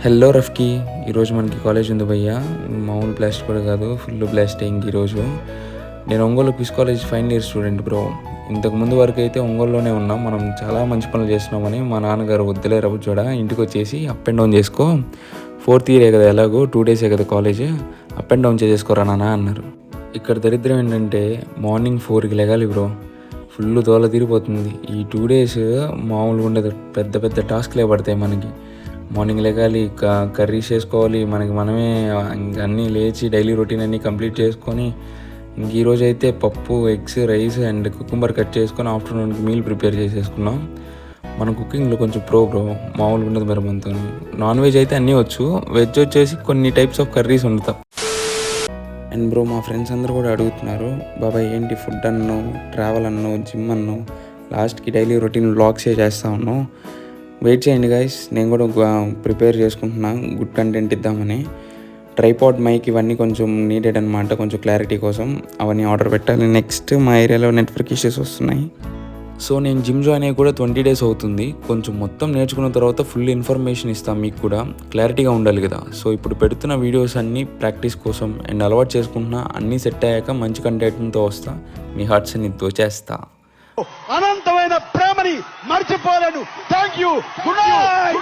Hello రఫ్కి, ఈరోజు మనకి college ఉంది భయ్యా. మామూలు బ్లాస్ట్ కూడా కాదు, ఫుల్ బ్లాస్ట్ అయింది ఈరోజు. నేను Ongole quiz college final year student bro. ఇంతకుముందు వరకు అయితే ఒంగోలులోనే ఉన్నాం. మనం చాలా మంచి పనులు చేస్తున్నామని మా నాన్నగారు వద్దులే రవ్వచూడ, ఇంటికి వచ్చేసి అప్ అండ్ డౌన్ చేసుకో, 4th ఇయరే కదా, ఎలాగో 2 డేసే కదా కాలేజ్, అప్ అండ్ డౌన్ చేసేసుకోరా నాన్న అన్నారు. ఇక్కడ దరిద్రం ఏంటంటే మార్నింగ్ 4కి లెగాలి బ్రో. ఫుల్ దోల తీరిపోతుంది. ఈ 2 డేస్ మామూలుగా ఉండదు, పెద్ద పెద్ద టాస్క్లే పడతాయి మనకి. మార్నింగ్ లెగాలి, కర్రీస్ చేసుకోవాలి, మనమే అన్నీ లేచి డైలీ రొటీన్ అన్నీ కంప్లీట్ చేసుకొని, ఇంక ఈరోజు అయితే పప్పు, eggs, rice and cucumber cut చేసుకొని ఆఫ్టర్నూన్కి మీల్ ప్రిపేర్ చేసేసుకున్నాం. మన కుకింగ్లో కొంచెం బ్రో మామూలుగా ఉండదు మరి మనతో. నాన్ వెజ్ అయితే అన్నీ వచ్చు, వెజ్ వచ్చేసి కొన్ని టైప్స్ ఆఫ్ కర్రీస్ వండుతాం. అండ్ బ్రో మా ఫ్రెండ్స్ అందరూ కూడా అడుగుతున్నారు, బాబాయ్ ఏంటి ఫుడ్ అన్నావు, ట్రావెల్ అన్నావు, జిమ్ అన్నావు, లాస్ట్కి డైలీ రొటీన్ వ్లాగ్సే చేస్తా ఉన్నావు. వెయిట్ చేయండి గైస్, నేను కూడా ప్రిపేర్ చేసుకుంటున్నా గుడ్ కంటెంట్ ఇద్దామని. ట్రైపాడ్, మైక్ ఇవన్నీ కొంచెం నీడెడ్ అనమాట, కొంచెం క్లారిటీ కోసం అవన్నీ ఆర్డర్ పెట్టాలి. నెక్స్ట్ మా ఏరియాలో నెట్వర్క్ ఇష్యూస్ వస్తున్నాయి. సో నేను జిమ్ జాయిన్ అయ్యి కూడా 20 days అవుతుంది. కొంచెం మొత్తం నేర్చుకున్న తర్వాత ఫుల్ ఇన్ఫర్మేషన్ ఇస్తాను, మీకు కూడా క్లారిటీగా ఉండాలి కదా. సో ఇప్పుడు పెడుతున్న వీడియోస్ అన్నీ ప్రాక్టీస్ కోసం అండ్ అలవాటు చేసుకుంటున్నా. అన్నీ సెట్ అయ్యాక మంచి కంటెంట్తో వస్తా, మీ హార్ట్స్ని దోచేస్తా. అనంతమైన ప్రేమని మర్చిపోలేను. Thank you. Good night.